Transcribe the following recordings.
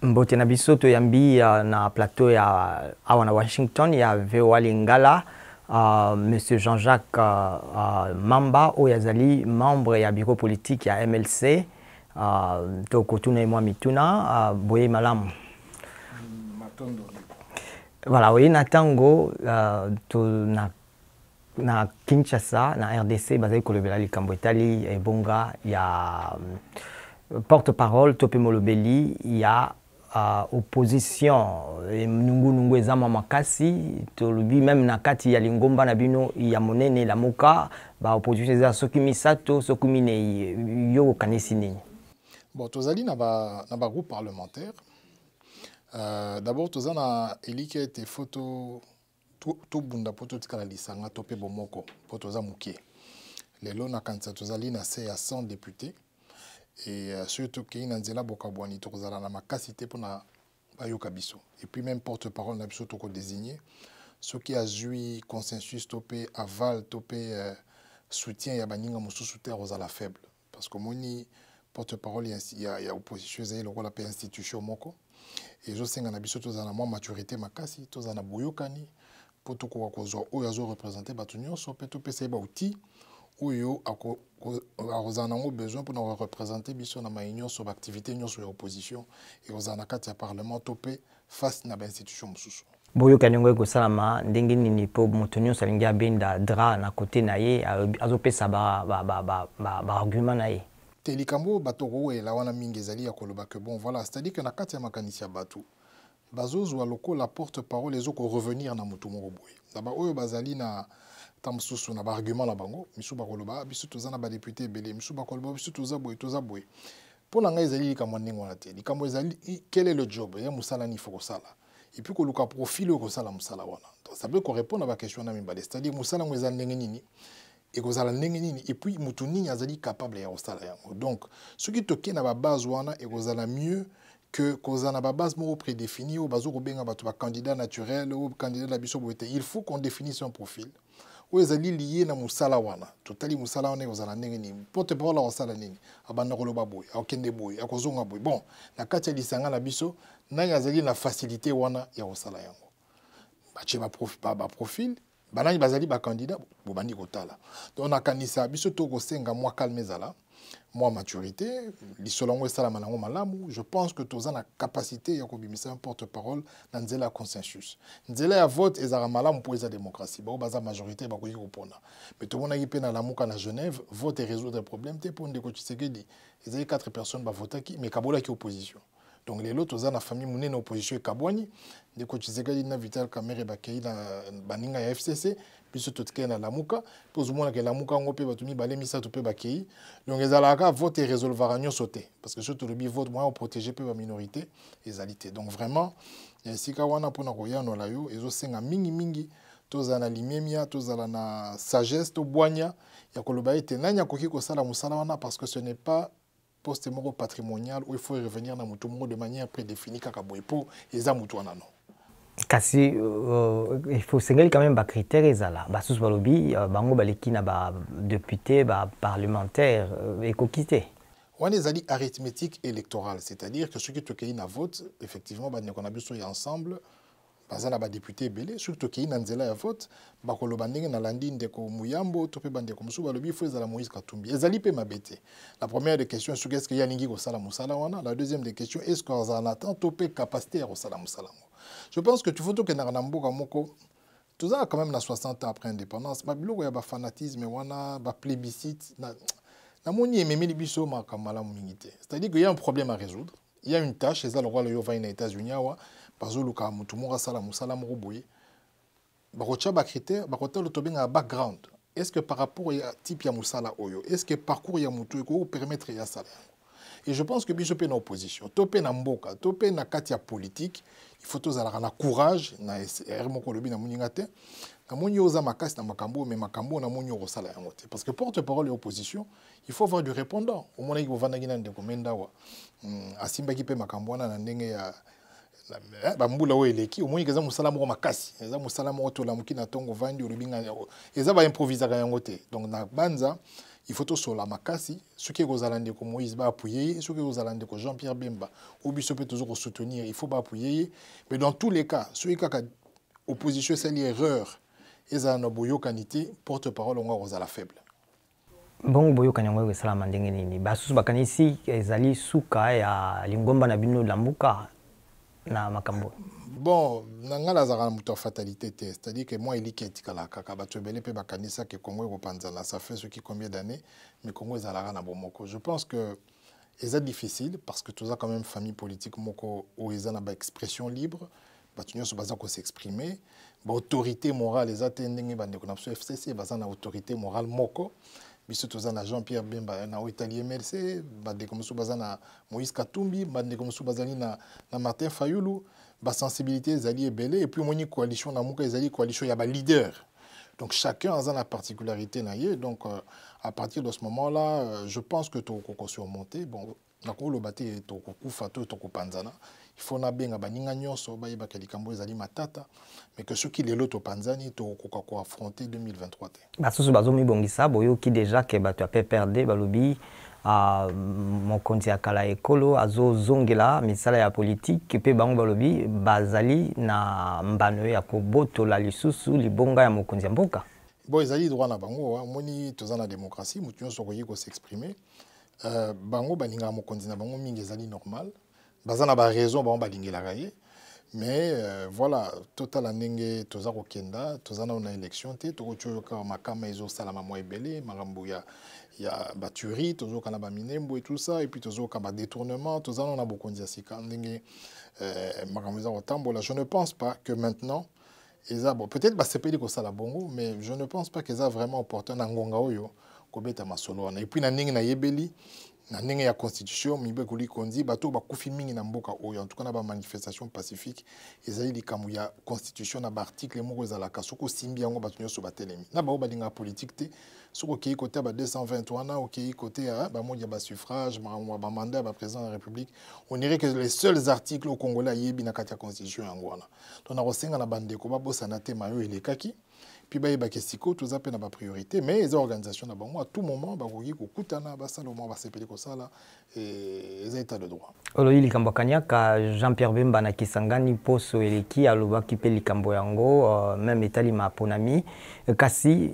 Mbote na biso to yambi na plateau ya awana Washington ya VOA Lingala, Monsieur Jean-Jacques Mamba oyazali membre ya bureau politique ya MLC, to kotuna moi mituna boye malamu. Voilà, oui natango to na Kinshasa na RDC bazali kolobela likambo etali ebonga ya porte-parole tope molobeli ya opposition nungu ezama makasi to lobi même na kati ya lingomba na bino ya monene Lamuka ba opposition za soki misato soki mine yo kanisi nini. Bon, tozali na ba groupe parlementaire. D'abord tozana eliki ete photo to bunda poto tikala lisanga tope bomoko poto za mukie. Lelo na kanisa tozali na se ya 100 députés. Et surtout qu'il y a un bokabwani to kozala na makasité pour na bayoka biso. Et puis même porte-parole na biso toko désigné ce qui a joui consensus topé aval topé soutien ya baninga mususu te kozala faible parce que moni porte-parole il y a opposition zai le rôle institution moko et je senga na biso tozala moi maturité makasi tozana boyokani pour to ko kozwa oyo représenter batunyo so pe topé seba outil oyo a besoin pour nous représenter biso na maïnion sur l'activité sur l'opposition et aux anakati ya parlement topé face na institution mususu. Boyo kanongo ko salama ndenge nini po mutunyo salingi abenda dra na côté na ye azopesa ba argument na ye. Telikambo batoko e la wana mingi ezali ya koloba que bon voilà, c'est-à-dire que na kati ya makanisi ya batu bazozo loko la porte-parole les autres revenir na mutu moko boye. Daba oyo bazali na tamsusu na ba argument la bango misu ba koloba bisu tozana ba député belé misu ba koloba bisu toza boye pour la ngai ezali kamwa ndingo na te likambo ezali quel est le job ya musala ni faut sala et puis ko luka profil ko sala musala wana donc ça peut répondre à ba question na mimbale c'est-à-dire musala ngo ezali ndenge nini et ko sala ndenge nini et puis mutu nini azali capable ya sala yango donc ce qui toke na ba base wana et ko sala mieux que cause na ba base mo prédéfini ou bazo ko benga batu ba candidat naturel ou candidat la biso boete il faut qu'on définisse un profil ou ezali lié na musala wana totali musala wana kozala ndenge nini porte-parole osala nini abanda koloba boy akende boy akozonga boy bon na kati ya lisanga na biso nani azali na facilité wana ya osala yango bache ba profil banani bazali ba candidat bo bandi kotala donc na kanisa biso to kosenga moi calme ezala moi maturité lisolongo esala manango malamu je pense que toza na capacité ya kobimisa un porte-parole na nzela consensus nzela ya vote ezara malamu pour eza démocratie ba baza majorité ba koyi kopona mais to mona yipe na Lamuka na Genève vote et résoudre problème te pour ndeko Tshisekedi ezali 4 personnes ba votaki mais kabola ki opposition donc les autres toza na famille munene opposition e kabwani ndeko Tshisekedi na Vital Kamerhe bakei na baninga ya FCC biso totike na Lamuka pour mona ke Lamuka ngo pe batumi balemisa to pe bakei donc ezalaka vote et résolvera nyo sauter parce que surtout le bi vote moi protéger pe ba minorité ezalité donc vraiment ya sika wana pona koyano la yo ezo senga mingi toza na limemia toza na sagesse to boanya ya koloba ete nanya koki ko sala musala wana parce que ce n'est pas poste moko patrimonial où il faut revenir na mutu moko de manière prédéfinie kaka boy po eza mutu wana non. Kasi il faut signaler quand même ba critères ezala ba sous balobi bango baleki na ba député ba parlementaire ekokité. On est allé arithmétique électorale, c'est-à-dire que ceux qui te na vote effectivement ba qu'on a biso ensemble bazana ba député belé surtout qui na nzela ya vote ba koloba ndenge na landi ndeko muyambo to pe bande ko musu balobi faut ezala Moïse Katumbi ezali pe mabete. La première des questions est est-ce qu'il y a ningi ko sala musala wana, la deuxième des questions est-ce qu'on a attend to pe capacité à sala musala. Je pense que tu faut que na mboka moko tout ça quand même na 60 ans après indépendance ba biloko ya ba fanatisme wana ba plébiscite na moni ememi biso makamala mingité. C'est-à-dire qu'il y a un problème à résoudre, il y a une tâche et ça le roi le va aux États-Unis wa bazoluka mutu moko sala musala moko boye bakocha ba critère bakota le tobenga background est-ce que par rapport à type ya musala oyo est-ce que parcours ya mutu ko permettre ya sala et je pense que biso pe na opposition topé na mboka topé na kati ya politique il faut tozala na courage na er moko lobi na muninga te na moni oza makasi na makambo mais makambo na moni ko sala yango te parce que porte-parole et opposition il faut avoir du répondant au mona ki vanda ngina ndeko mendawa asimba ki pe makambo na ndenge ya bambula o eleki omoni keza musala moko makasi eza musala moko to lamuki na tongo vandi olobinga eza ba improviser yango te donc na banza il faut tout sur la makasi, ceux qui ont allé comme Moïse va appuyer, ceux qui ont allé comme Jean-Pierre Bemba, ou bien peut toujours soutenir, il faut pas appuyer. Mais dans tous les cas, ceux qui ont opposition, c'est l'erreur. Ils ont un boyokani, porte-parole, on a la faible. Bon boyokani ngwe salama ndenge nini basusu bakanisi ezali suka ya lingomba na bino Lamuka na makambo. Bon, nangala zara muto fatalité, c'est-à-dire que moi il est etikala kaka batobele pe bakanisa que Congo repanzana, ça fait ce qui combien d'années mais Congo ezalaka na bomoko. Je pense que c'est difficile parce que tout ça quand même famille politique moko où ils ont ba expression libre, batunyo so baza ko s'exprimer, ba autorité morale les atendenge bande ko na FCC baza na autorité morale moko. Biso tozana Jean-Pierre Bemba na etali MLC, bande comme so bazana Moïse Katumbi, bande comme so bazali na Martin Fayulu, ba sensibilité zali ebele et puis moni coalition Lamuka zali coalition ya ba leader. Donc chacun a la particularité na ye, donc à partir de ce moment-là, je pense que to ko surmonter bon na ko lo baté to ko kufa to ko panzana. Il faut na benga baninga nyonso ba yeba kalikambo ezali matata mais que ceux qui les loto panzani to ko affronter 2023. Basusu bazomi bongisa boyo ki déjà que bato a perdre balobi mokonzi akala ekolo azo zongela misala ya politique pe bango balobi bazali na mbano ya koboto la lisusu libonga ya mokonzi ya mboka. Bon ezali droit na bango moni tozana démocratie mutu nyonso ko yiko s'exprimer bango baninga mokonzi na bango mingi ezali normal. Bazana ba raison ba balingela kaye mais voilà total ndenge toza ko kenda tozana na élection te to ko makama ezo salama mo ebele makambo ya baturi tozo kana ba minembo et tout ça et puis tozo ka ba détournement tozana na bokonzi sika ndenge makambo za otambola. Je ne pense pas que maintenant bon peut-être ba sepeli ko sala bongo mais je ne pense pas que ça vraiment opportun na ngonga oyo ko beta masolo na et puis na ndenge na yebeli na ndenge ya constitution mibe kuli kondi bato ba kufi mingi na mboka oyo en tout cas na ba manifestation pacifique ezali likamu ya constitution na ba article moko ezalaka soko simbi yango bato nyoso batelemi na ba balinga politique te soko kei côté ba 223 na okei côté ba moja ba suffrage ba mandat ba président de la République on dirait que les seuls articles au Congolais yebi na kati ya constitution yango wana to na kosenga na bande ko ba bosana te mayo elekaki puis ba yebaki siko toza pe na ba priorité mais les organisations na bango à tout moment ba koki kokutana ba salomo ba sepeli ko sala et les états de droit. Oloyi likambo kanyaka Jean-Pierre Bemba na kisangani poso eleki alobaki pe likambo yango même etali boponami kasi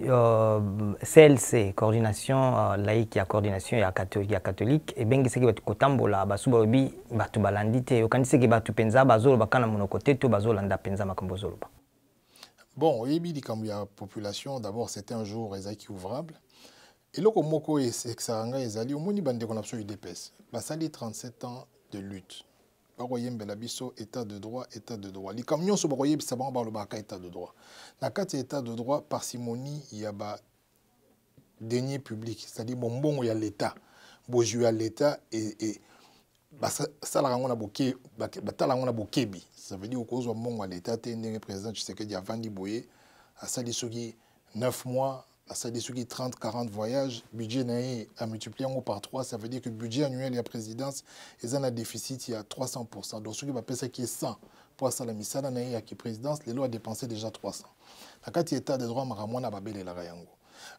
CLC coordination laïque ya coordination ya catholique et bengi seki batu kotambola basuba lobi batu balandi te yokanisi ke batu penza bazolo bakana monoko te to bazolanda penza makambo zoloba. Bon, il y a la population, d'abord c'était un jour ouvrable. Et là, comme Moko et Sexaranga et Zali, au moins, il y a eu UDPS. Basali 37 ans de lutte. Baroyem Belabiso, état de droit, état de droit. Les camions sont baroyem, ça va le baka état de droit. Dans 4 états de droit, parcimonie, il y a des deniers publics. C'est-à-dire, bon, il y a l'État. Bon, il y a l'État et ça veut dire que l'État est président Tshisekedi a vendu boyer à ça 9 mois à ça 30-40 voyages budget a multiplié par 3 ça veut dire que le budget annuel de la présidence est un déficit il y a 300% donc ce qui va penser qui est 100 pour ça la misala na qui présidence les lois a dépensé déjà 300 la carte état de droit maramona babele la rayango.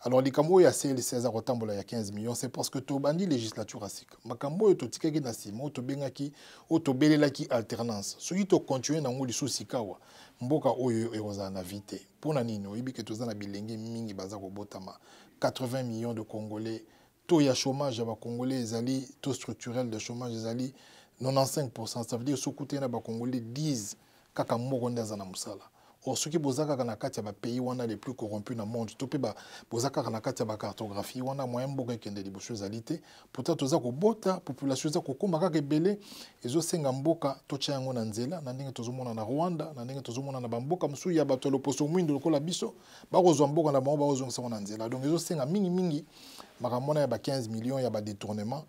Alors, les Kambo ya CLC Rotambola ya 15 millions, c'est parce que tu bandi législature à sik. Makambo to tikaki na simo, to bengaki, o to belelaki alternance. Ce qui to continuer na ngoli sous sikawa, mboka oyo eroza na vite. Pour na nino, ibi que toza na bilenge mingi baza ko botama. 80 millions de Congolais. Taux ya chômage ba Congolais ezali, taux structurel de chômage ezali 95%. Ça veut dire sous-côté na ba Congolais 10 kaka moko ndaza na musala. Or, ceux qui bozaka na kati ya pays wana les plus corrompus dans le monde, topé ba bozaka na kati ya cartographie wana moyen mboka kende liboso zalité, pourtant toza ko bota population za ko komba ka belé ezo senga mboka tocha yango na nzela na ndenge tozomona na Rwanda na ndenge tozomona na bamboka musu ya bato loposo mwindo lokola biso ba kozwa mboka na bango ba kozwa na nzela donc ezo senga mingi makamona ya ba 15 millions ya ba détournement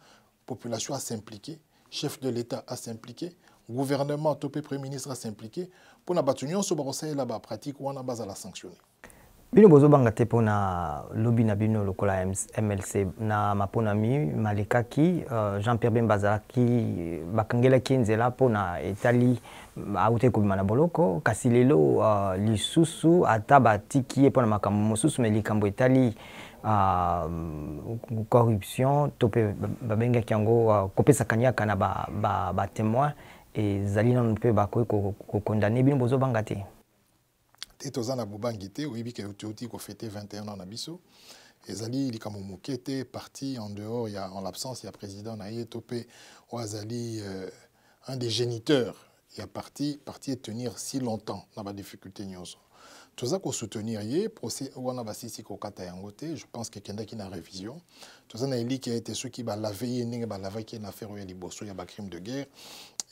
population à s'impliquer chef de l'État à s'impliquer gouvernement topé premier ministre à s'impliquer pour na batunion so ba la ba pratique wana baza la sanctionner. Bino bozo banga te pona lobi na bino lokola MLC na boponami malekaki Jean-Pierre Bemba zalaki bakangela kinzela pona etali aute ko bimana boloko kasi lelo lisusu ata batiki pona makambo mosusu me likambo etali corruption to pe babenga kiango kopesa kanyaka na ba témoin et zali non pe ba ko condamner bino bozo bangate te tozana bobangite oyebi ke uti ko fêter 21 ans na biso ezali likamo mokete parti en dehors en l'absence il y a président na ye topé oazali un des géniteurs il y a parti et tenir si longtemps na ba difficulté nyonso toza ko soutenir ye procès wana basisi ko kata yango te je pense que kenda ki na révision toza na eli qui a été ceux qui ba laver ninga ba laver qui na affaire ya liboso ya ba crime de guerre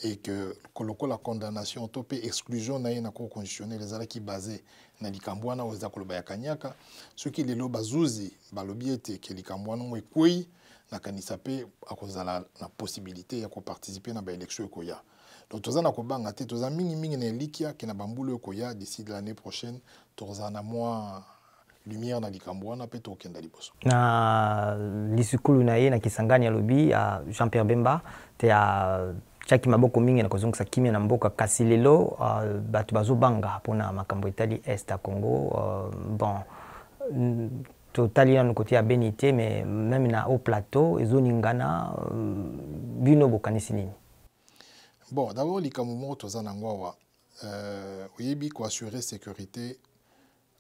et que koloko la condamnation topé exclusion na ye na cour constitutionnelle les ala qui basé na likambwana oza koloba ya kanyaka ceux qui lelo bazuzi balobi ete ke likambwana mo ekoi na kanisa pe akozala na possibilité ya ko participer na ba élection ekoya donc toza na kobanga te toza mingi na elikia ke na bambulu ekoya d'ici de l'année prochaine toza na moi lumière na likambwana pe to kenda liboso na lisukulu na ye na kisangani ya lobi Jean-Pierre Bemba te ya chaki maboko mingi na kozongisa kimia na mboka kasi lelo batu bazobanga pona makambo etali est à Congo bon totali na côté ya Benité mais même na Hauts-Plateaux ezoningana bino bokanisi nini. Bon, d'abord likamumo toza na ngwawa oyebi ko assurer sécurité.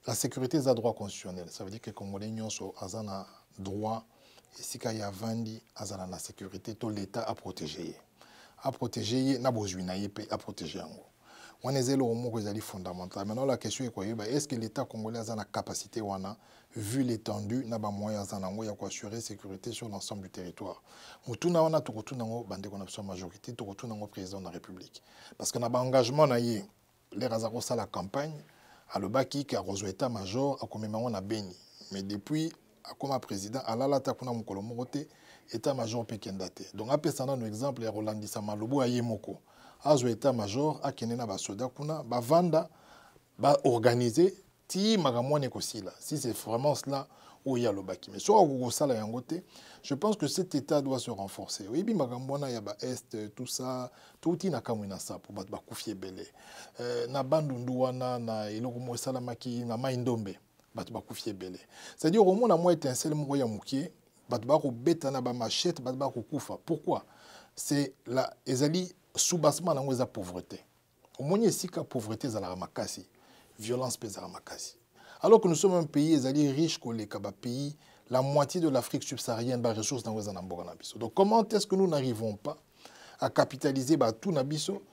La sécurité est un droit constitutionnel. Ça veut dire que les Congolais ont un droit, et si il y a vandi, la sécurité, tout l'État a protégé. A protégé, n'a pas besoin à protéger. On est le mot fondamental. Maintenant, la question est est-ce que l'État congolais a la capacité, vu l'étendue, n'a pas moyen de assurer la sécurité sur l'ensemble du territoire. Mituna, on a tout retourné en majorité, tout retourné en président de la République. Parce que n'a pas engagement, les razakos à la campagne. Alobaki qui a rejoint état-major a commémoré na Beni mais depuis comme président alala ta kuna mukolo mokote état-major pekendate donc apesana un exemple ya Rolandisa Malobo ayemoko azo état-major akene na basoda kuna bavanda ba organiser ti makamone kosila si c'est vraiment cela où il y a lobaki mais sur okosala yango te je pense que cet état doit se renforcer oui bi makamona ya ba est tout ça tout ina kamwina sa pour ba kufie belé na bandundu wana na eloko mo salamaki na maindombe bat ba kufie belé c'est à dire au moins na moi étincelle mo ya mukie bat ba ko beta na ba machette bat ba ko kufa pourquoi c'est la ezali soubassement na ngweza pauvreté au moins esika pauvreté za la makasi violence pesa la makasi. Alors que nous sommes un pays riche, pays, la moitié de l'Afrique subsaharienne a des ressources dans les Nabiso. Donc comment est-ce que nous n'arrivons pas à capitaliser tout Nabiso,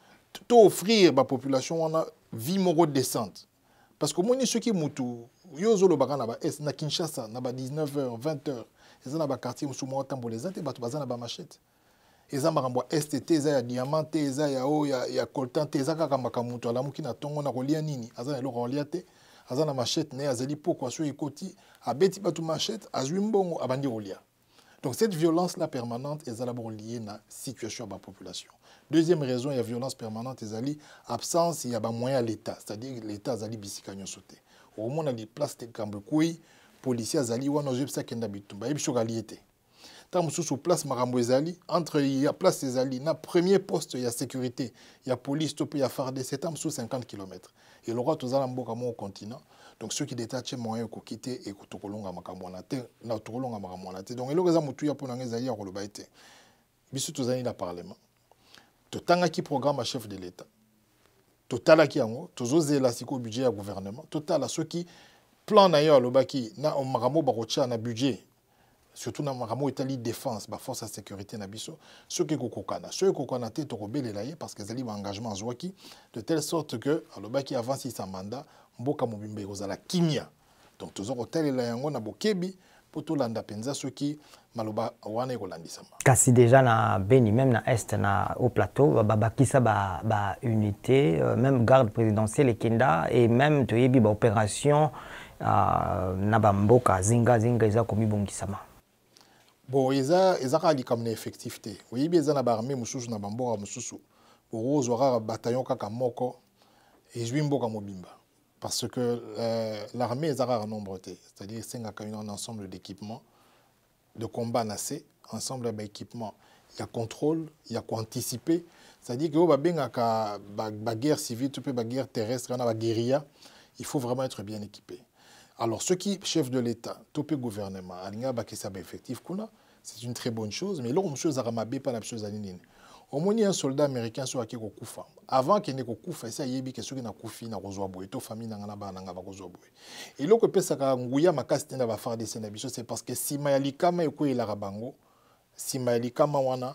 tout offrir à la population une vie morale décente? Parce que moi, ceux qui moutou, yozo lo bagana ba est na Kinshasa na ba 19h, 20h, ils ont ba quartier musu mo tambo les ate ba bazana ba machette. Ils ont ba STT ya diamant, ya coltan, za kaka makamuto ala muki na tongo na kolia nini, azana lo roliate. Azana machette ne azali poko aso ekoti abeti batu machette azwi mbongo abandi rolia. Donc cette violence là permanente est d'abord liée à la situation de la population. Deuxième raison, il y a violence permanente ezali absence il y a ba moyen à l'état, c'est-à-dire l'état azali bisika nyo sauté. Au moins na les places de kambekoi policiers azali wana jepsa kenda bitumba ebisho galiete. Tant sous place marambo ezali entre il y a place ezali na premier poste il y a sécurité, il y a police topé il y a fardé c'est sous 50 km. Et le roi tozala mboka mo au continent. Donc ceux qui détachent moyen ko quitter et ko tokolonga makamwana te na tokolonga makamwana te. Donc eloko za mutu ya pona ngezali ya koloba ete. Biso tozali na parlement. Totanga ki programme à chef de l'État. Totala ki yango tozozela siko budget ya gouvernement. Totala ceux qui plan na yo alobaki na makambo barocha na budget. Surtout dans la etali défense, la force de sécurité na biso, ceux qui kokokana, ceux qui kokana te tokobele laye parce que zali engagement zwaki de telle sorte que alobaki avance sa mandat mboka mobimbe kozala kimia. Donc tozo hôtel la yango na bokebi poto landa penza ceux qui maloba wana kolandisama. Kasi déjà na Beni même na est na Hauts-Plateaux babakisa ba unité même garde présidentielle et kenda et même toyebi ba opération na ba mboka zinga eza komi bongisama. Bon, ils ont comme effectivité. Oui, ils ont armée mususu na bambora mususu. Pour eux, bataillon kaka moko et juimboka mobimba. Parce que l'armée est un nombre de, c'est-à-dire c'est un ensemble d'équipements de combat nassé, ensemble d'équipements. Il y a contrôle, il y a anticiper. C'est-à-dire que la guerre civile, la guerre terrestre, la guérilla, il faut vraiment être bien équipé. Alors, ceux qui, chef de l'État, topé gouvernement, effectif, c'est une très bonne chose, mais là, monsieur Zaramabé, pas la chose à l'inin. Au moins, il y a un soldat américain sur qui Koufa. Avant qu'il n'ait Koufa, il y a des gens qui ont Koufi, na Rozoaboué, to famille na Rozoaboué. Et là, que pesa ka nguya makasti na ba faire des sénabiso, c'est parce que si Mayalikama eko il arabango, si Mayalikama wana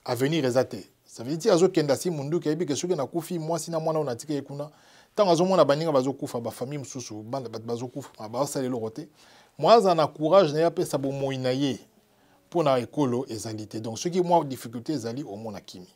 avenir ezate. Ça veut dire azo kenda si mundu ke bi ke soki na Koufi, moi si na mwana on a tika ekuna. Tant azo mona baninga bazo Koufa, ba famille mususu, bande bazo Koufa, ba sale lorote. Moi za na courage na ya pesa bo moinaye. Pour la écolo ezalité. Donc, ceux qui ont des difficultés, ils au monde Kimi.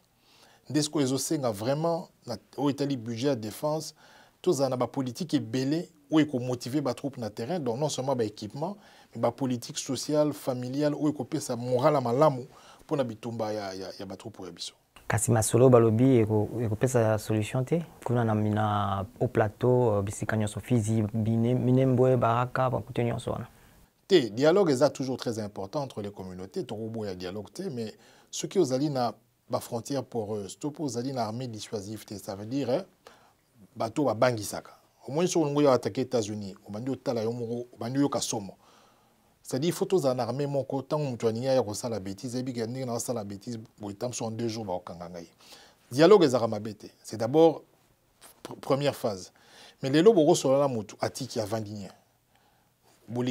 Dès que ils ont vraiment, au Italie, budget de défense, tous en a politique est belé, où ils motiver les troupes sur le terrain, donc non seulement l'équipement, mais la politique sociale, familiale, où ils ont sa morale à malamu pour la bitumba, il y a des troupes pour les bisous. Kasi masolo balobi ekopesa solution te kuna na mina Hauts-Plateaux bisika nyonso Fizi Minembwe Baraka bakute nyonso wana. Le dialogue est toujours très important entre les communautés. Il y a dialogue, mais ceux qui ont la frontière poreuse, aux alliés l'armée dissuasive, ça veut dire bateau à Bangisaka. Au moins, si on a attaqué les États-Unis, on a dit c'est-à-dire qu'il faut aux armées mon côté, on a la bêtise, et puis on a la bêtise, on sont 2 jours. Dialogue est armabété. C'est d'abord première phase. Mais les lobos sont là, Atiki à Vandinien. Donc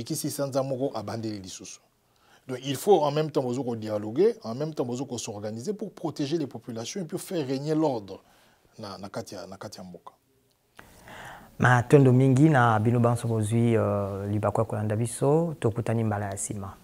il faut en même temps dialoguer, en même temps s'organiser pour protéger les populations et pour faire régner l'ordre na Katia Mboka. Ma tondo mingi na bino banso bozui libakwa kolanda biso tokutani mbala ya sima.